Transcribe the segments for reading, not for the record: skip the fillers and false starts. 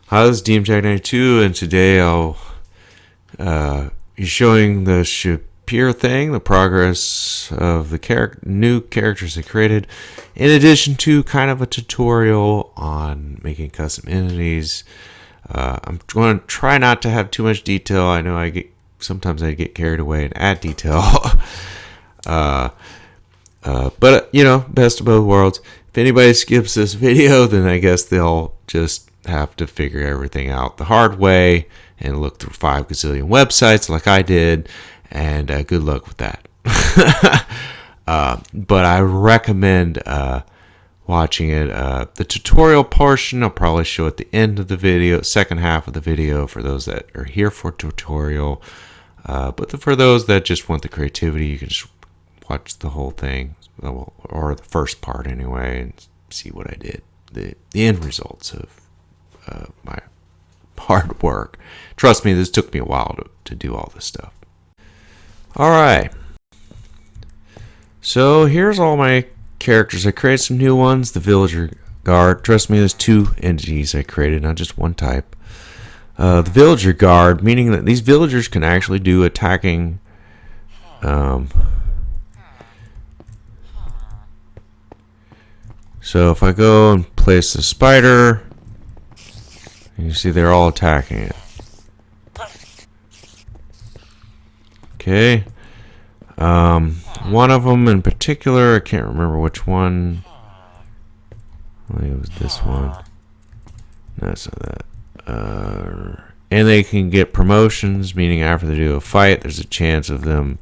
Hi, this is DMJack92, and today I'll be showing the Shapier thing, the progress of the new characters I created, in addition to kind of a tutorial on making custom entities. I'm going to try not to have too much detail. I know sometimes I get carried away and add detail. But you know, best of both worlds. If anybody skips this video, then I guess they'll just have to figure everything out the hard way and look through 5 gazillion websites like I did, and good luck with that. But I recommend watching it. The tutorial portion I'll probably show at the end of the video, second half of the video, for those that are here for tutorial. But for those that just want the creativity, you can just watch the whole thing, or the first part anyway, and see what I did, the end results of my hard work. Trust me, this took me a while to do all this stuff. Alright, so here's all my characters. I created some new ones. The villager guard. Trust me, there's 2 entities I created, not just one type. The villager guard, meaning that these villagers can actually do attacking. So if I go and place the spider, you see they're all attacking it. Okay. One of them in particular, I can't remember which one. I think it was this one. No, it's not that. And they can get promotions, meaning after they do a fight, there's a chance of them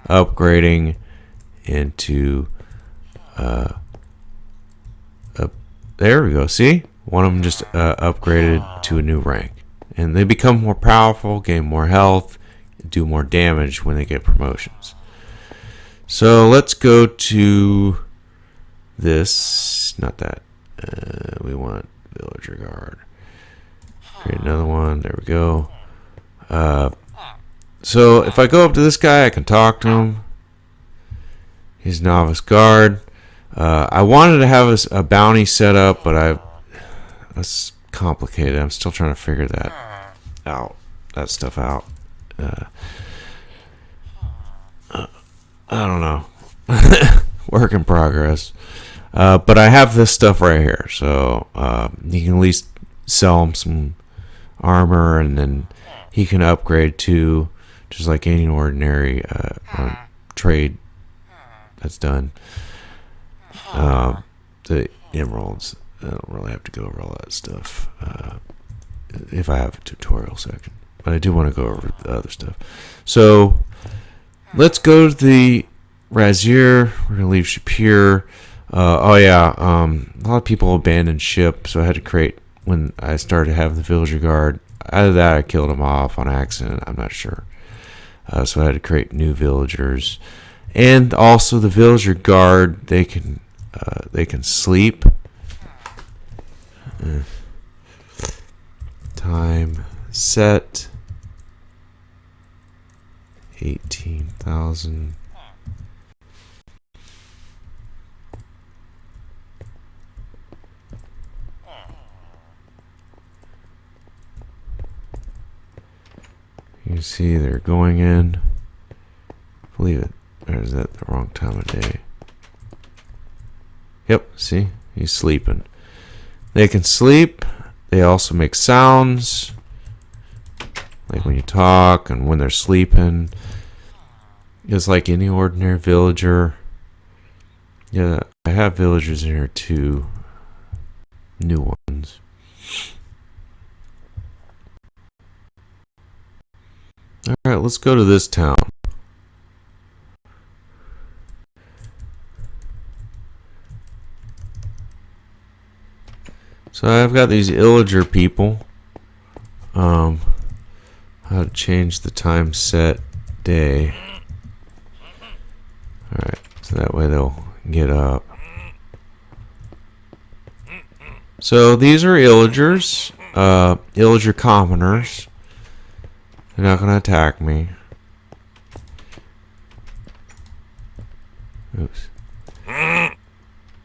upgrading into there we go. See? One of them just upgraded to a new rank. And they become more powerful, gain more health, do more damage when they get promotions. So let's go to this. Not that. We want villager guard. Create another one. There we go. So if I go up to this guy, I can talk to him. He's novice guard. I wanted to have a bounty set up, but that's complicated. I'm still trying to figure that stuff out. I don't know. Work in progress. But I have this stuff right here, so you can at least sell him some armor, and then he can upgrade to just like any ordinary trade that's done. The emeralds, I don't really have to go over all that stuff if I have a tutorial section, but I do want to go over the other stuff. So let's go to the Razier. We're gonna leave Shapier. Oh yeah, a lot of people abandoned ship, so I had to create, when I started having the villager guard. Either that, I killed them off on accident, I'm not sure. So I had to create new villagers, and also the villager guard. They can sleep. Time set 18,000. You see they're going in. Believe it. Or is that the wrong time of day? Yep, see? He's sleeping. They can sleep. They also make sounds, like when you talk and when they're sleeping. Just like any ordinary villager. Yeah, I have villagers in here too. New ones. Alright, let's go to this town. So I've got these Illager people. How to change the time set day. Alright, so that way they'll get up. So these are Illagers. Illager commoners. They're not going to attack me. Oops.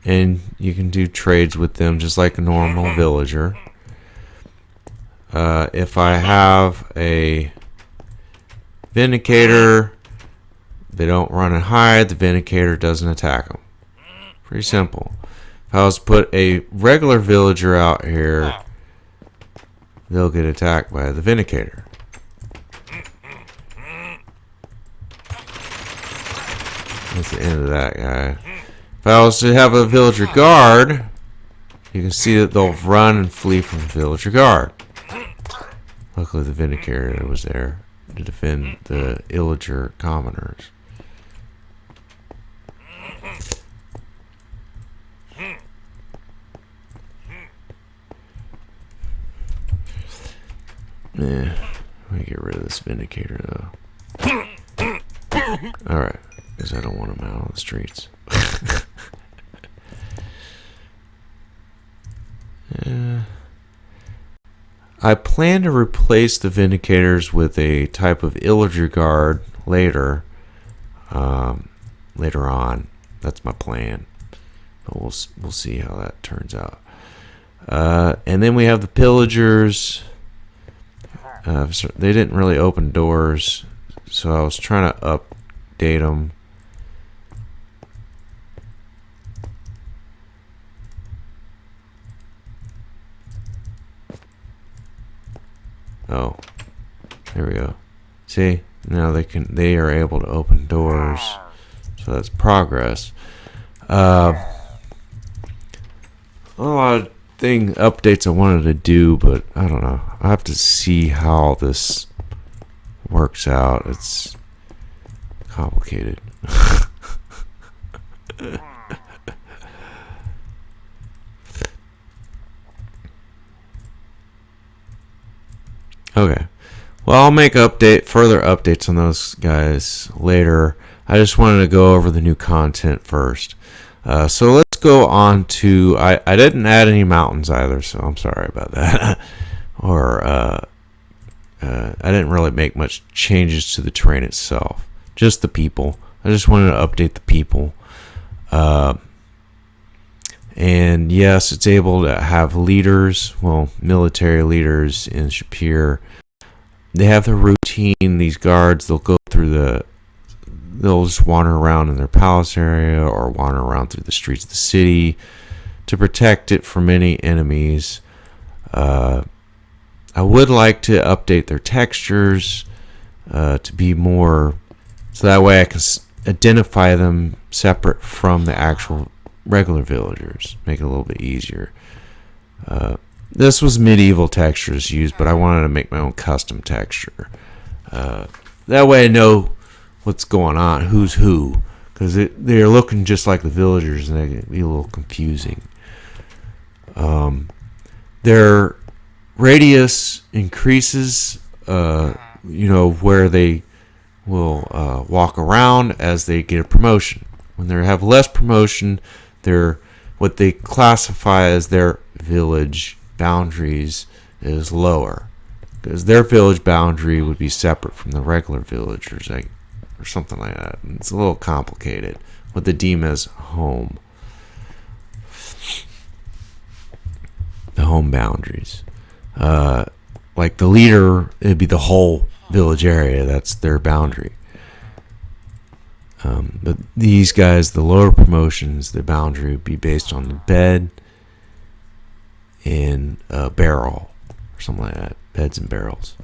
And you can do trades with them just like a normal villager. if I have a vindicator, they don't run and hide, the vindicator doesn't attack them. Pretty simple. If I was to put a regular villager out here, they'll get attacked by the vindicator. That's the end of that guy. If I was to have a villager guard, you can see that they'll run and flee from the villager guard. Luckily the vindicator was there to defend the Illager commoners. Yeah, let me get rid of this vindicator though. Alright, because I don't want him out on the streets. I plan to replace the vindicators with a type of Illager guard later. Later on, that's my plan. But we'll see how that turns out. And then we have the pillagers. So they didn't really open doors, so I was trying to update them. Oh, there we go. See, now they are able to open doors, so that's progress. A lot of updates I wanted to do, but I don't know. I have to see how this works out. It's complicated. Okay. Well, I'll make further updates on those guys later. I just wanted to go over the new content first. So let's go on to, I didn't add any mountains either, so I'm sorry about that. Or I didn't really make much changes to the terrain itself, just the people. I just wanted to update the people. And yes, it's able to have leaders, well, military leaders in Shapier. They have their routine. These guards, they'll just wander around in their palace area or wander around through the streets of the city to protect it from any enemies. I would like to update their textures to be more, so that way I can identify them separate from the actual regular villagers, make it a little bit easier. This was medieval textures used, but I wanted to make my own custom texture. That way I know what's going on, who's who, because they're looking just like the villagers and they can be a little confusing. Their radius increases, where they will walk around as they get a promotion. When they have less promotion, what they classify as their village boundaries is lower, because their village boundary would be separate from the regular villagers, or something like that. And it's a little complicated. What they deem as home, the home boundaries. Like the leader, it'd be the whole village area. That's their boundary. But these guys, the lower promotions, the boundary would be based on the bed and a barrel or something like that. Beds and barrels.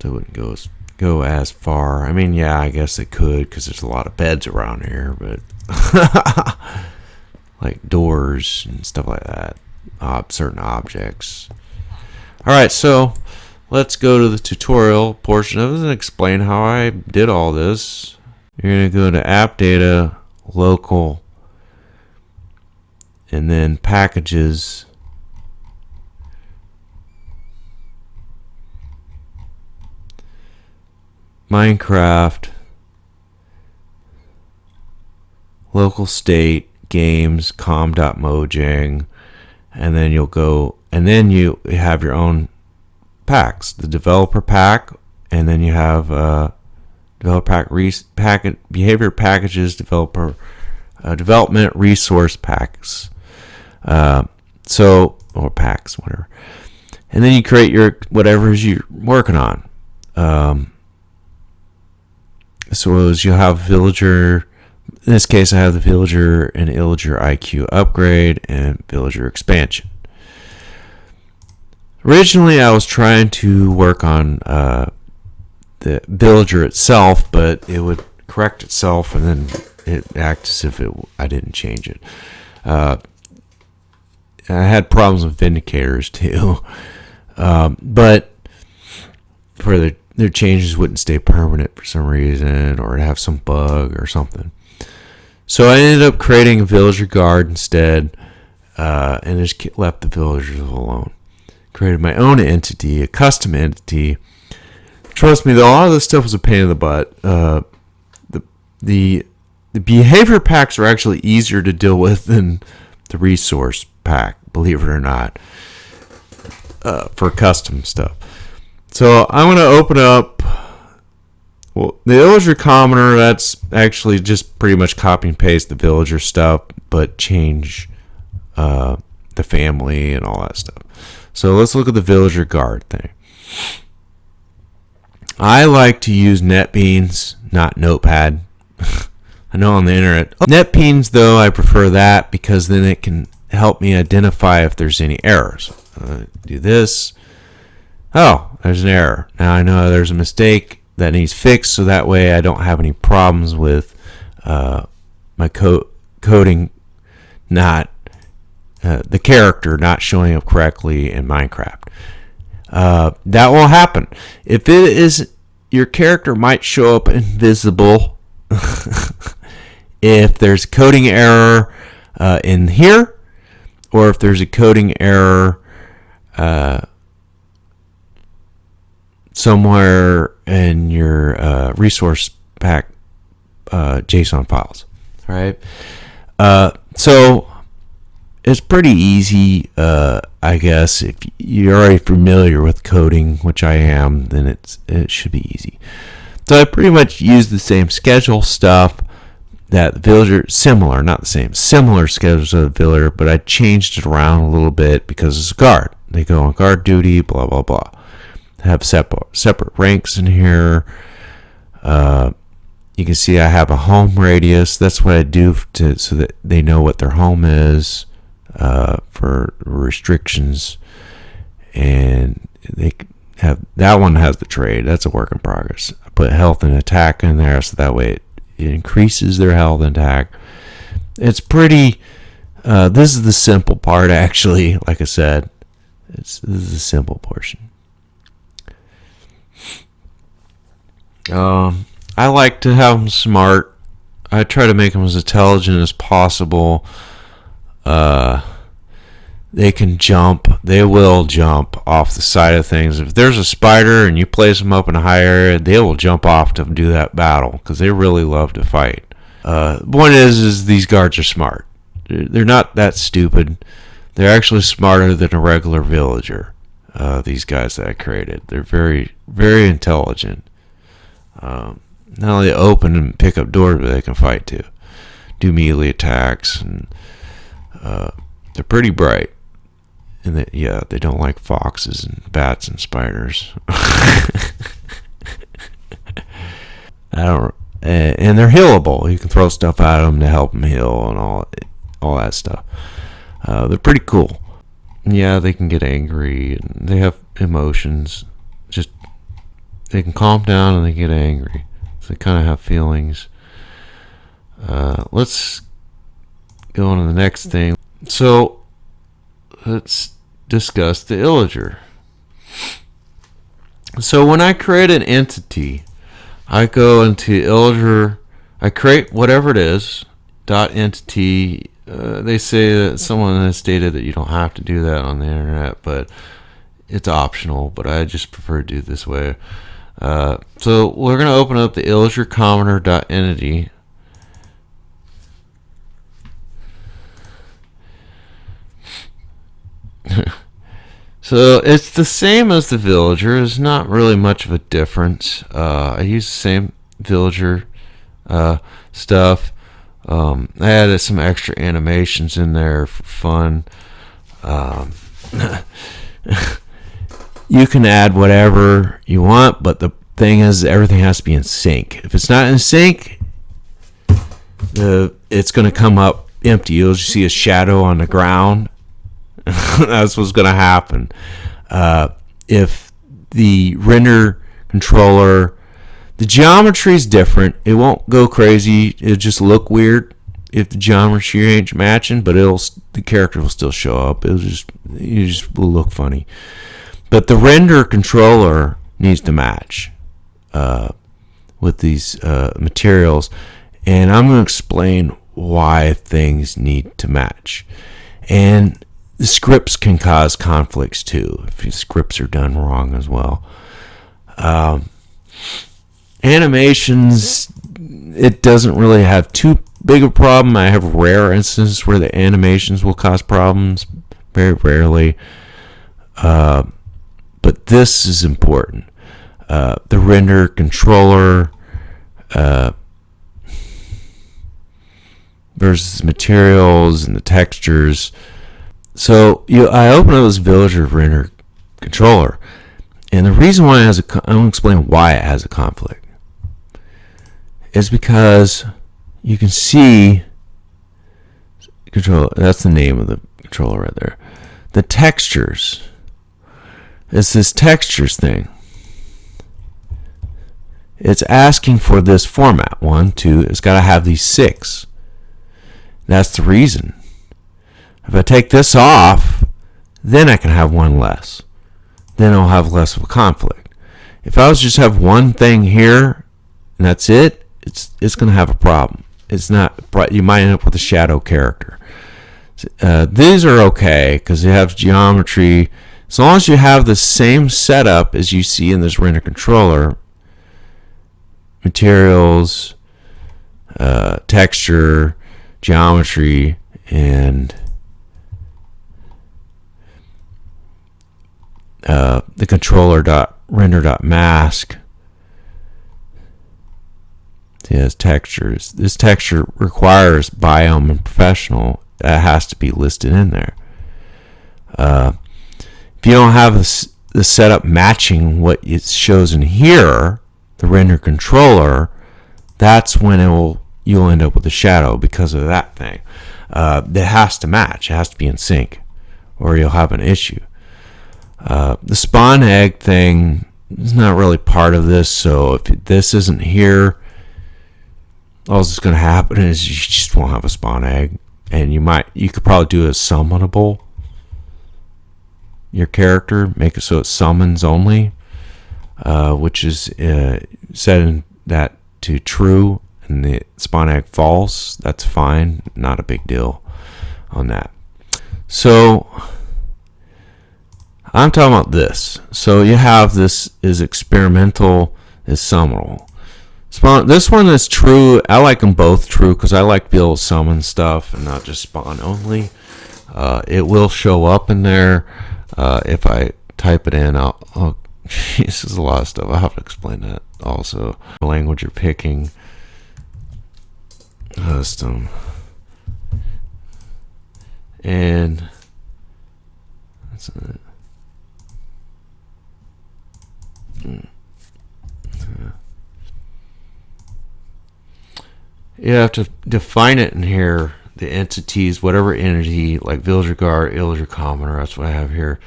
So it wouldn't go as far. I mean, yeah, I guess it could, because there's a lot of beds around here, but like doors and stuff like that, certain objects. Alright, so let's go to the tutorial portion of it and explain how I did all this. You're going to go to app data, local, and then packages. Minecraft, local state, games, com.mojang, and then you'll go, and then you have your own packs, the developer pack, and then you have developer pack, behavior packages, development resource packs. Or packs, whatever. And then you create your whatever you're working on. So as you'll have Villager. In this case, I have the Villager and Illager IQ upgrade and Villager expansion. Originally, I was trying to work on the Villager itself, but it would correct itself and then it acts as if I didn't change it. I had problems with vindicators too, but for their changes wouldn't stay permanent for some reason, or have some bug or something. So I ended up creating a Villager guard instead, and just left the villagers alone. Created my own entity, a custom entity. Trust me, though, a lot of this stuff was a pain in the butt. The behavior packs are actually easier to deal with than the resource pack, believe it or not, for custom stuff. So I'm going to open up. Well, the Illager Commoner, that's actually just pretty much copy and paste the Villager stuff, but change the family and all that stuff. So let's look at the Villager Guard thing. I like to use NetBeans, not Notepad. I know on the internet. NetBeans, though, I prefer that because then it can help me identify if there's any errors. Do this. Oh, there's an error. Now I know there's a mistake that needs fixed, so that way I don't have any problems with my coding not the character not showing up correctly in Minecraft. That will happen. If it is, your character might show up invisible if there's a coding error in here, or if there's a coding error somewhere in your resource pack JSON files. All right. So it's pretty easy, I guess. If you're already familiar with coding, which I am, then it should be easy. So I pretty much use the same schedule stuff that the Villager, similar, not the same, similar schedules of the Villager, but I changed it around a little bit because it's a guard. They go on guard duty, blah, blah, blah. Have separate ranks in here. You can see I have a home radius. That's what I do so that they know what their home is for restrictions. And they have that one has the trade. That's a work in progress. I put health and attack in there so that way it increases their health and attack. It's pretty. This is the simple part, actually. Like I said, this is the simple portion. I like to have them smart. I try to make them as intelligent as possible. They can jump. They will jump off the side of things. If there's a spider and you place them up in a high area, they will jump off to do that battle because they really love to fight. The point is these guards are smart. They're not that stupid. They're actually smarter than a regular villager. These guys that I created. They're very, very intelligent. Not only open and pick up doors, but they can fight too. Do melee attacks, and they're pretty bright. And they don't like foxes and bats and spiders. And they're healable. You can throw stuff at them to help them heal and all that stuff. They're pretty cool. Yeah, they can get angry and they have emotions. Just they can calm down and they get angry. So they kind of have feelings. Let's go on to the next thing. So let's discuss the Illager. So when I create an entity, I go into Illager. I create whatever it is, .entity. They say that someone has stated that you don't have to do that on the internet, but it's optional. But I just prefer to do it this way. So we're going to open up the Illager commoner.entity. So it's the same as the villager. It's not really much of a difference. I use the same villager stuff. I added some extra animations in there for fun. You can add whatever you want, but the thing is, everything has to be in sync. If it's not in sync, it's going to come up empty. You'll just see a shadow on the ground. That's what's going to happen. If the render controller, the geometry is different, it won't go crazy. It'll just look weird if the geometry ain't matching, but the character will still show up. You just will look funny. But the render controller needs to match with these materials, and I'm going to explain why things need to match. And the scripts can cause conflicts too if the scripts are done wrong as well. Animations, it doesn't really have too big a problem. I have rare instances where the animations will cause problems, very rarely. But this is important. The render controller versus materials and the textures. So I open up this Illager render controller, and the reason why I'm going to explain why it has a conflict. Is because you can see controller. That's the name of the controller right there. The textures. It's this textures thing. It's asking for this format. 1, 2. It's got to have these 6. That's the reason. If I take this off, then I can have one less. Then I'll have less of a conflict. If I was just have one thing here and that's it, it's going to have a problem. It's not. You might end up with a shadow character. These are okay because they have geometry. As long as you have the same setup as you see in this render controller, materials, texture, geometry, and the controller.render.mask. It has textures. This texture requires biome and professional. That has to be listed in there. If you don't have the setup matching what it shows in here, the render controller, that's when you'll end up with a shadow because of that thing. It has to match. It has to be in sync, or you'll have an issue. The spawn egg thing is not really part of this, so if this isn't here, all that's going to happen is you just won't have a spawn egg, and you could probably do a summonable. Your character, make it so it summons only, which is setting that to true, and the spawn egg false. That's fine, not a big deal on that. So I'm talking about this. So you have this is experimental, is summonable. This one is true. I like them both true because I like to be able to summon stuff and not just spawn only. It will show up in there if I type it in. This is a lot of stuff. I'll have to explain that also. The language you're picking. Custom. And that's it. You have to define it in here, the entities, whatever entity, like Illager guard, Illager commoner, that's what I have here.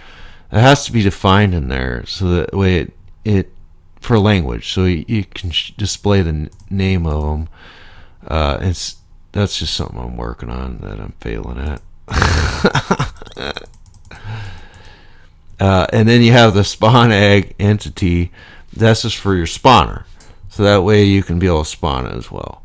It has to be defined in there so that way it for language, so you can display the name of them. That's just something I'm working on that I'm failing at. And then you have the spawn egg entity. That's just for your spawner, so that way you can be able to spawn it as well.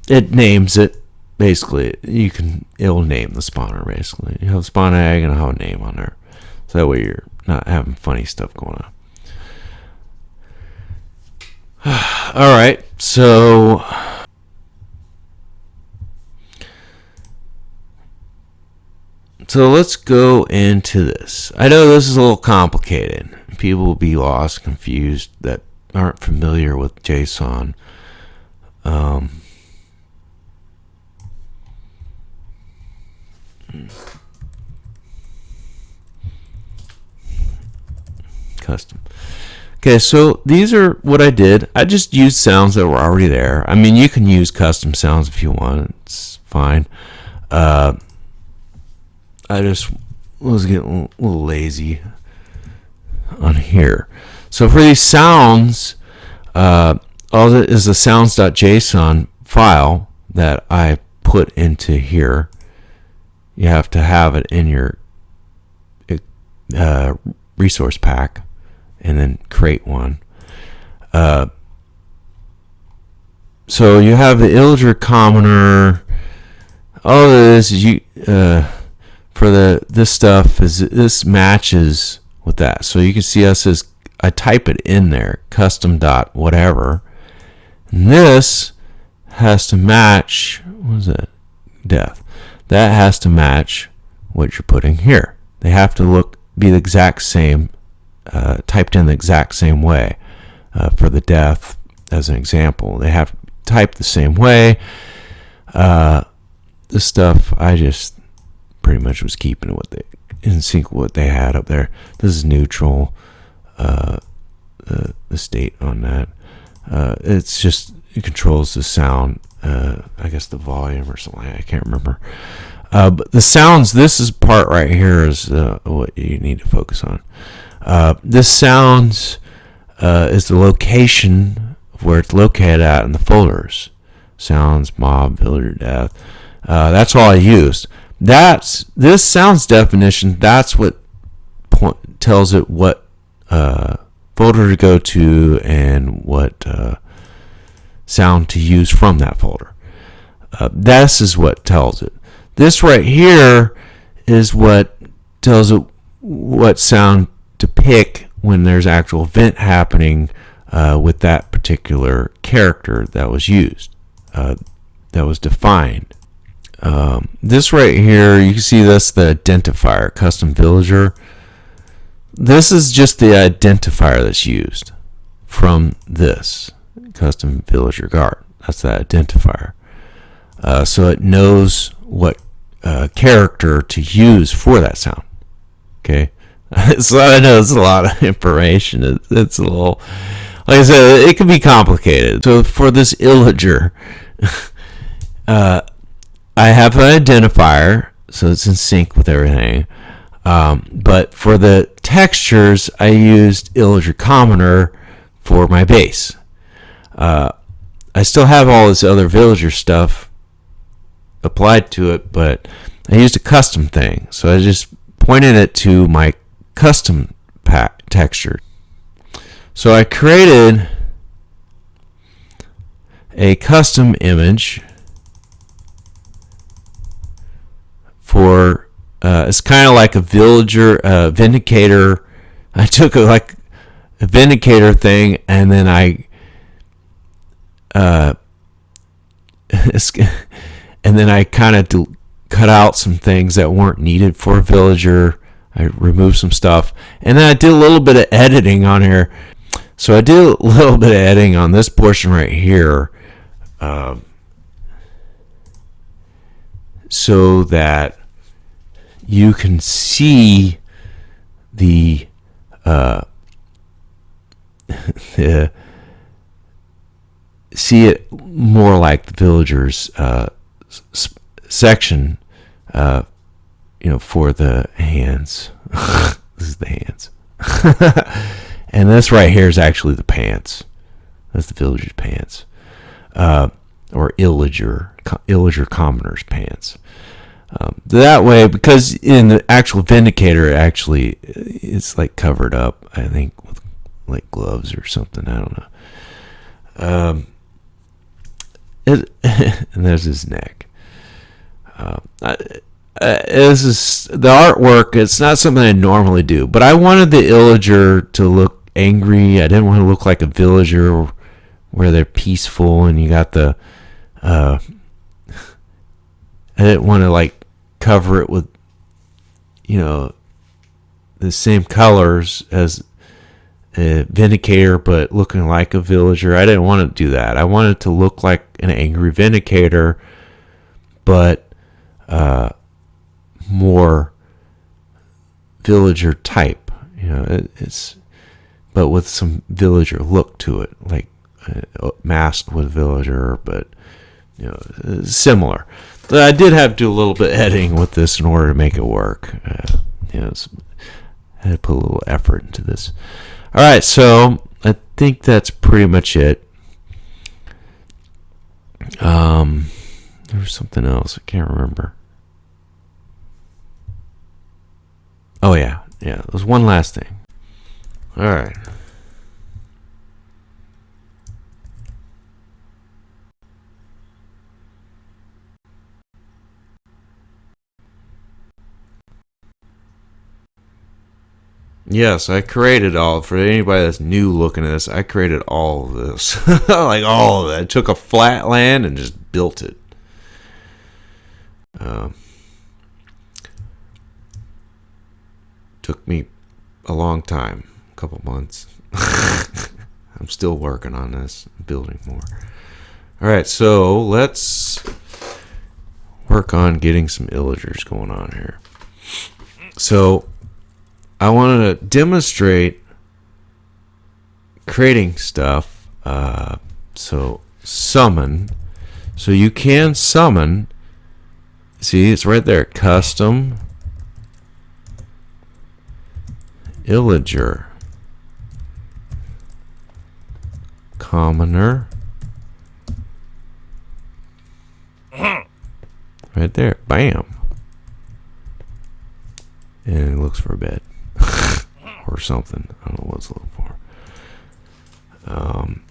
It names it basically. It'll name the spawner basically. You have a spawn egg and I'll have a name on there, so that way you're not having funny stuff going on. All right, so let's go into this. I know this is a little complicated. People will be lost, confused that aren't familiar with JSON, custom. Okay, so these are what I did. I just used sounds that were already there. I mean, you can use custom sounds if you want. It's fine. I just was getting a little lazy on here. So for these sounds, all that is a sounds.json file that I put into here. You have to have it in your resource pack and then create one. So you have the Illager commoner. All of this is for this stuff is this matches with that. So you can see us as I type it in there, custom dot whatever. And this has to match, what is that? Depth. That has to match what you're putting here. They have to be the exact same, typed in the exact same way. For the depth, as an example, they have typed the same way. This stuff I just pretty much was keeping it in sync with what they had up there. This is neutral. The state on that. It's just it controls the sound. I guess the volume or something. I can't remember. But the sounds. This is part right here is what you need to focus on. This sounds is the location of where it's located at in the folders. Sounds, mob, villager, death. That's all I used. This sounds definition. That's what tells it what folder to go to and what sound to use from that folder. This is what tells it. This right here is what tells it what sound to pick when there's actual event happening with that particular character that was used, that was defined. This right here, you can see that's the identifier, custom villager. This is just the identifier that's used from this custom villager guard. That's that identifier. So it knows what character to use for that sound. Okay. So I know it's a lot of information. It's a little, like I said, it can be complicated. So for this Illager, I have an identifier, so it's in sync with everything. But for the textures, I used Illager commoner for my base. I still have all this other villager stuff applied to it, but I used a custom thing. So I just pointed it to my custom texture. So I created a custom image for it's kind of like a villager vindicator. I took a vindicator thing and then I kind of cut out some things that weren't needed for a villager. I removed some stuff, and then I did a little bit of editing on here. So I did a little bit of editing on this portion right here, so that you can see the see it more like the villagers section, for the hands. This is the hands. And this right here is actually the pants. That's the villager's pants. Or Illager commoner's pants. That way, because in the actual vindicator, it's like covered up, I think, with like gloves or something. I don't know. And there's his neck. This is the artwork. It's not something I normally do, but I wanted the Illager to look angry. I didn't want to look like a villager where they're peaceful and you got the. I didn't want to cover it with, the same colors as vindicator, but looking like a villager. I didn't want to do that. I wanted it to look like an angry vindicator, but more villager type. You know, it's but with some villager look to it, like masked with villager, but you know, similar. But I did have to do a little bit of editing with this in order to make it work. You know, I had to put a little effort into this. All right, so I think that's pretty much it. There was something else I can't remember. Oh yeah, there's one last thing. All right. Yes, I created all, for anybody that's new looking at this, I created all of this. Like all of it. I took a flat land and just built it. Took me a long time, a couple months. I'm still working on this, building more. Alright, so let's work on getting some illagers going on here. So I want to demonstrate creating stuff. So summon. So you can summon. See, it's right there. Custom Illager. Commoner. Right there. Bam. And it looks for a bed. Or something. I don't know what it's looking for.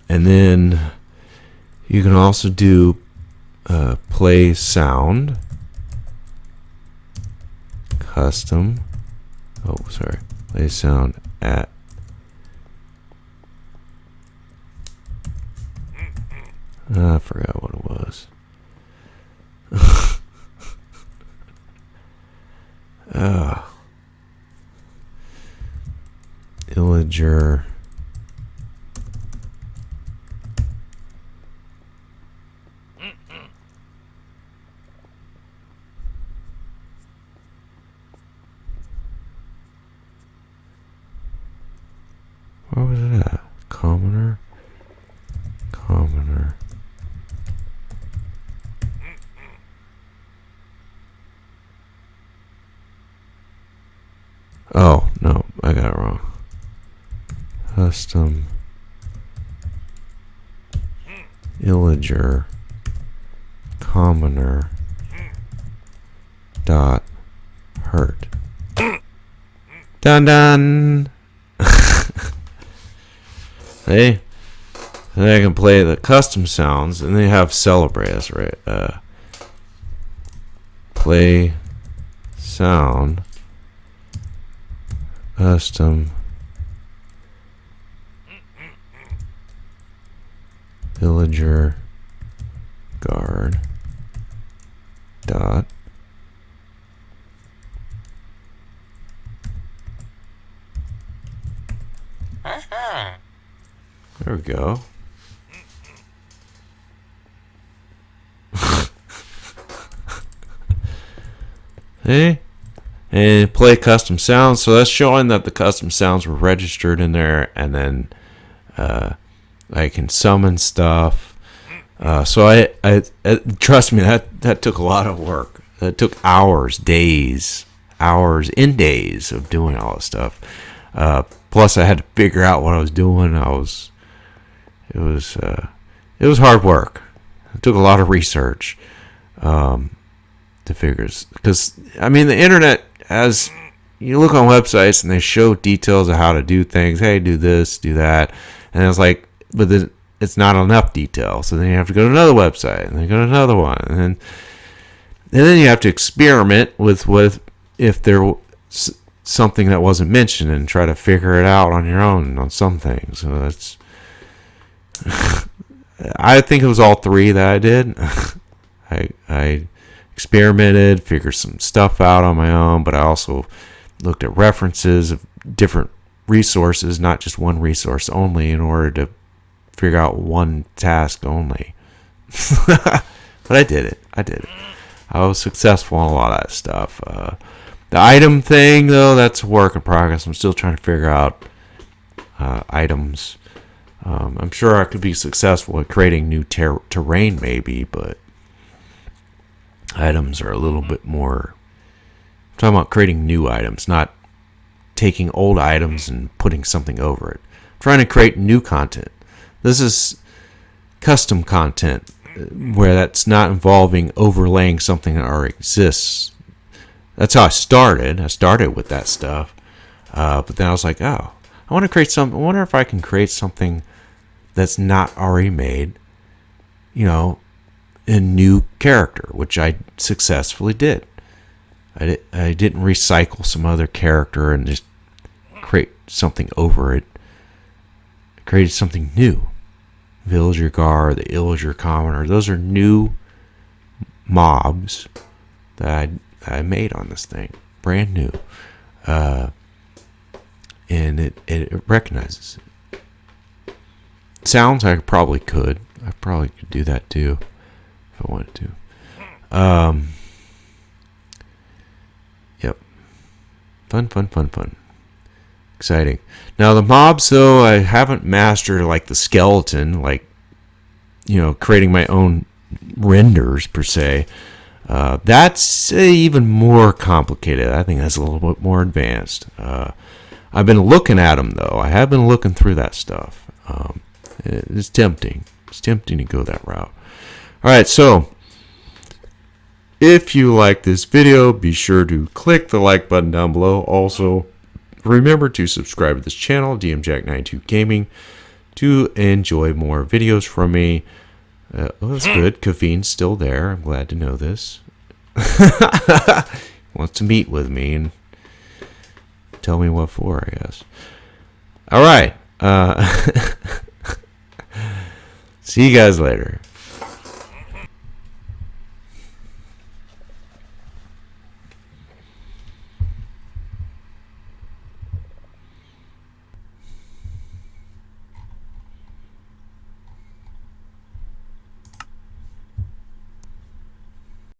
And then you can also do play sound. Custom. Oh, sorry. Play sound at. I forgot what it was. Illager. Where was it at? Commoner. Oh, no, I got it wrong. Custom Illager commoner dot hurt. Dun dun. Hey, then I can play the custom sounds, and they have celebrate. That's right. Play sound custom villager guard dot there we go. Hey, and play custom sounds. So that's showing that the custom sounds were registered in there, and then I can summon stuff. So I trust me, that took a lot of work. That took hours in days of doing all this stuff. Plus, I had to figure out what I was doing. It was hard work. It took a lot of research to figure, because I mean the internet, as you look on websites and they show details of how to do things. Hey, do this, do that, and it's like, but then it's not enough detail. So then you have to go to another website, and then go to another one, and then you have to experiment with if there was something that wasn't mentioned, and try to figure it out on your own on some things. So that's I think it was all three that I did. I experimented, figured some stuff out on my own, but I also looked at references of different resources, not just one resource only, in order to figure out one task only. But I did it. I was successful in a lot of that stuff. The item thing, though, that's a work in progress. I'm still trying to figure out items. I'm sure I could be successful at creating new terrain, maybe, but items are a little bit more. I'm talking about creating new items, not taking old items and putting something over it. I'm trying to create new content. This is custom content, where that's not involving overlaying something that already exists. That's how I started. I started with that stuff. But then I was like, oh, I want to create something. I wonder if I can create something that's not already made, a new character, which I successfully did. I didn't recycle some other character and just create something over it. I created something new. Villager Gar, the Illager Commoner, those are new mobs that I made on this thing. Brand new. And it recognizes it. Sounds, I probably could. I probably could do that too if I wanted to. Yep. Fun. Exciting. Now the mobs, though, I haven't mastered like the skeleton, like creating my own renders per se. That's even more complicated. I think that's a little bit more advanced. I've been looking at them, though. I have been looking through that stuff. It's tempting. It's tempting to go that route. All right, so if you like this video, be sure to click the like button down below. Also, remember to subscribe to this channel, DMJack92 Gaming, to enjoy more videos from me. That's good. Caffeine's still there. I'm glad to know this. Wants to meet with me and tell me what for, I guess. All right. See you guys later.